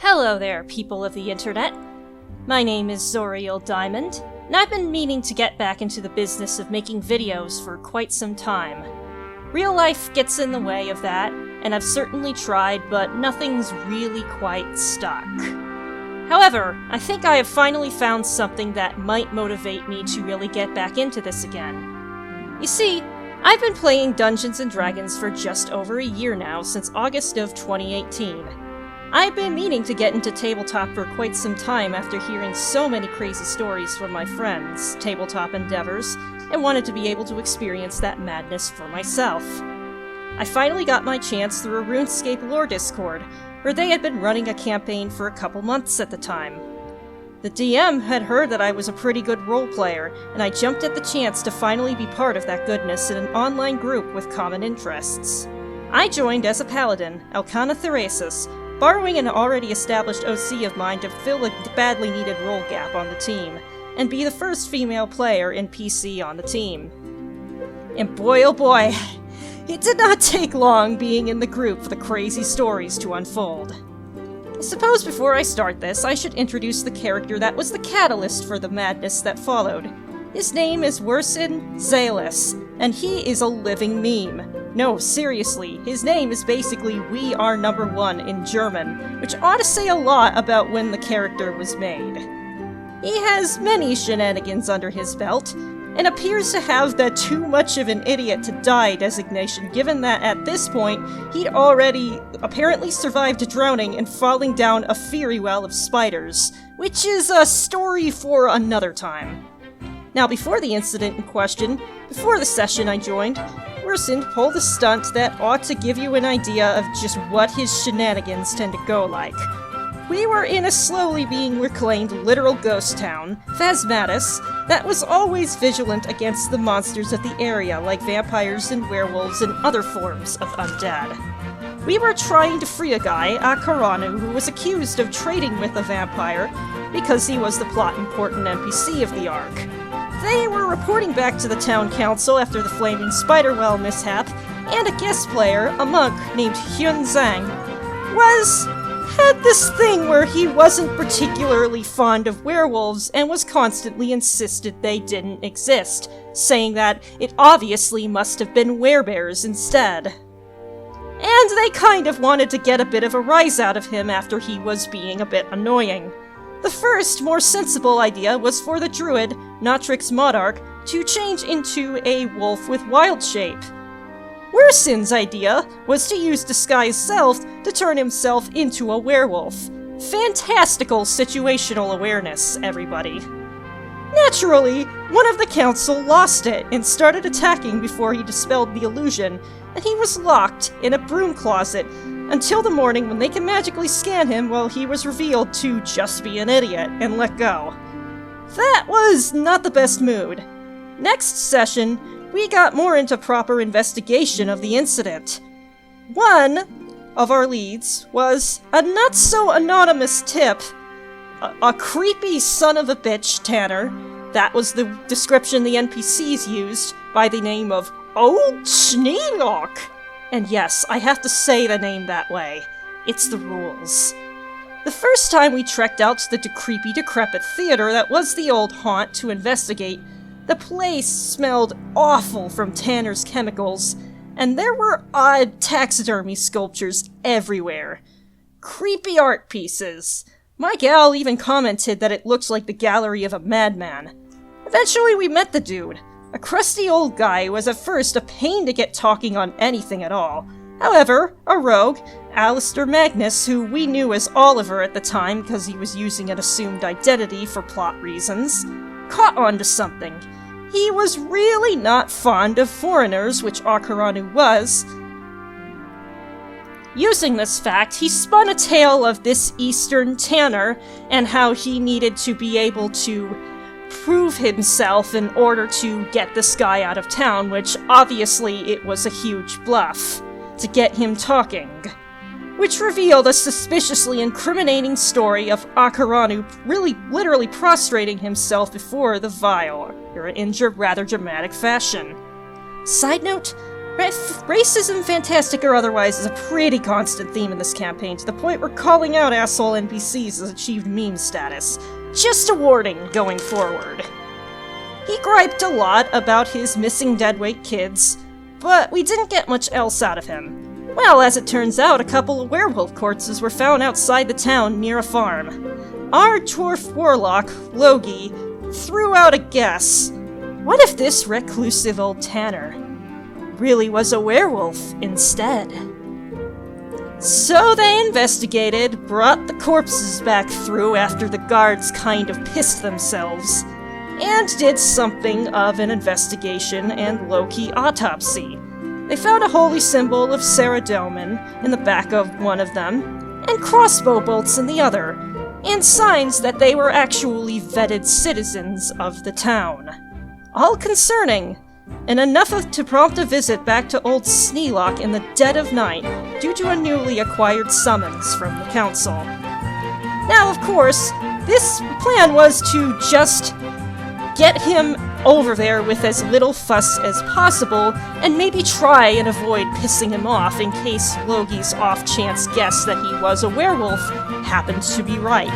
Hello there, people of the internet. My name is ZorialDiamond, and I've been meaning to get back into the business of making videos for quite some time. Real life gets in the way of that, and I've certainly tried, but nothing's really quite stuck. However, I think I have finally found something that might motivate me to really get back into this again. You see, I've been playing Dungeons & Dragons for just over a year now, since August of 2018. I've been meaning to get into tabletop for quite some time after hearing so many crazy stories from my friends' tabletop endeavors, and wanted to be able to experience that madness for myself. I finally got my chance through a Runescape lore Discord, where they had been running a campaign for a couple months at the time. The DM had heard that I was a pretty good role player, and I jumped at the chance to finally be part of that goodness in an online group with common interests. I joined as a paladin, Elkanah Theresis, borrowing an already established OC of mine to fill a badly needed role gap on the team, and be the first female player in PC on the team. And boy oh boy, it did not take long being in the group for the crazy stories to unfold. I suppose before I start this, I should introduce the character that was the catalyst for the madness that followed. His name is Wersin Zalis, and he is a living meme. No, seriously, his name is basically "We Are Number One" in German, which ought to say a lot about when the character was made. He has many shenanigans under his belt, and appears to have the too much of an idiot to die designation, given that at this point, he'd already apparently survived drowning and falling down a fiery well of spiders, which is a story for another time. Now, before the incident in question, before the session I joined, Wersin pulled a stunt that ought to give you an idea of just what his shenanigans tend to go like. We were in a slowly being reclaimed literal ghost town, Phasmatis, that was always vigilant against the monsters of the area like vampires and werewolves and other forms of undead. We were trying to free a guy, Haranu, who was accused of trading with a vampire because he was the plot-important NPC of the arc. They were reporting back to the town council after the flaming spider well mishap, and a guest player, a monk named Hyun Zhang, had this thing where he wasn't particularly fond of werewolves and was constantly insisted they didn't exist, saying that it obviously must have been werebears instead. And they kind of wanted to get a bit of a rise out of him after he was being a bit annoying. The first, more sensible idea was for the druid, Natrix Monarch, to change into a wolf with wild shape. Wersin's idea was to use Disguise Self to turn himself into a werewolf. Fantastical situational awareness, everybody. Naturally, one of the council lost it and started attacking before he dispelled the illusion, and he was locked in a broom closet until the morning when they can magically scan him while he was revealed to just be an idiot and let go. That was not the best mood. Next session, we got more into proper investigation of the incident. One of our leads was a not-so-anonymous tip, a creepy son of a bitch tanner. That was the description the NPCs used, by the name of Old Schneelock. And yes, I have to say the name that way. It's the rules. The first time we trekked out to the creepy, decrepit theater that was the old haunt to investigate, the place smelled awful from Tanner's chemicals, and there were odd taxidermy sculptures everywhere. Creepy art pieces. My gal even commented that it looked like the gallery of a madman. Eventually we met the dude. A crusty old guy who was at first a pain to get talking on anything at all. However, a rogue, Alistair Magnus, who we knew as Oliver at the time because he was using an assumed identity for plot reasons, caught on to something. He was really not fond of foreigners, which Haranu was. Using this fact, he spun a tale of this Eastern Tanner and how he needed to be able to prove himself in order to get this guy out of town, which obviously it was a huge bluff to get him talking, which revealed a suspiciously incriminating story of Haranu really literally prostrating himself before the vial, in rather dramatic fashion. Side note, Racism, fantastic or otherwise, is a pretty constant theme in this campaign, to the point where calling out asshole NPCs has achieved meme status. Just a warning going forward. He griped a lot about his missing deadweight kids, but we didn't get much else out of him. Well, as it turns out, a couple of werewolf corpses were found outside the town near a farm. Our dwarf warlock, Logie, threw out a guess. What if this reclusive old tanner really was a werewolf instead? So they investigated, brought the corpses back through after the guards kind of pissed themselves, and did something of an investigation and low-key autopsy. They found a holy symbol of ZorialDiamond in the back of one of them, and crossbow bolts in the other, and signs that they were actually vetted citizens of the town. All concerning, and enough to prompt a visit back to old Sneelock in the dead of night due to a newly acquired summons from the council. Now, of course, this plan was to just get him over there with as little fuss as possible, and maybe try and avoid pissing him off in case Logie's off-chance guess that he was a werewolf happened to be right.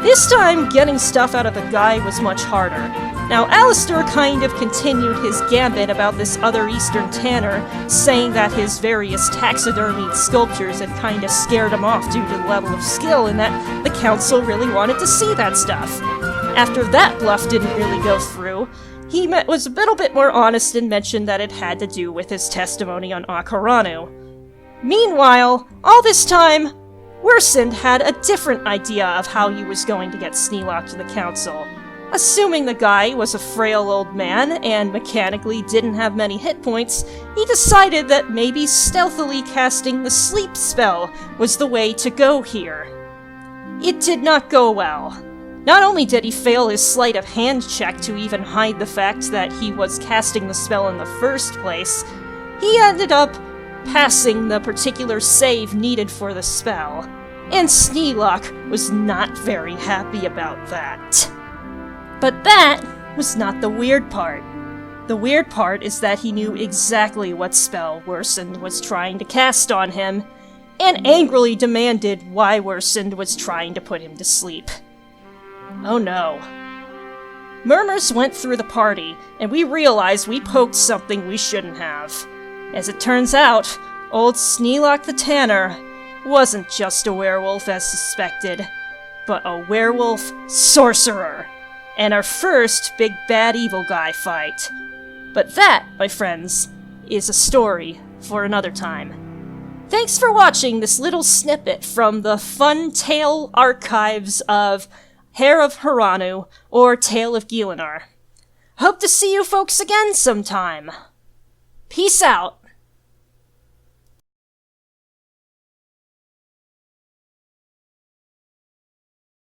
This time, getting stuff out of the guy was much harder. Now, Alistair kind of continued his gambit about this other Eastern tanner, saying that his various taxidermied sculptures had kind of scared him off due to the level of skill, and that the council really wanted to see that stuff. After that bluff didn't really go through, he was a little bit more honest and mentioned that it had to do with his testimony on Haranu. Meanwhile, all this time, Wersind had a different idea of how he was going to get Sneelock to the council. Assuming the guy was a frail old man and mechanically didn't have many hit points, he decided that maybe stealthily casting the sleep spell was the way to go here. It did not go well. Not only did he fail his sleight of hand check to even hide the fact that he was casting the spell in the first place, he ended up passing the particular save needed for the spell, and Sneelock was not very happy about that. But that was not the weird part. The weird part is that he knew exactly what spell Wersind was trying to cast on him, and angrily demanded why Wersind was trying to put him to sleep. Oh no. Murmurs went through the party, and we realized we poked something we shouldn't have. As it turns out, old Sneelock the Tanner wasn't just a werewolf as suspected, but a werewolf sorcerer, and our first big bad evil guy fight. But that, my friends, is a story for another time. Thanks for watching this little snippet from the fun tale archives of Heir of Haranu, or Tale of Gielinor. Hope to see you folks again sometime. Peace out.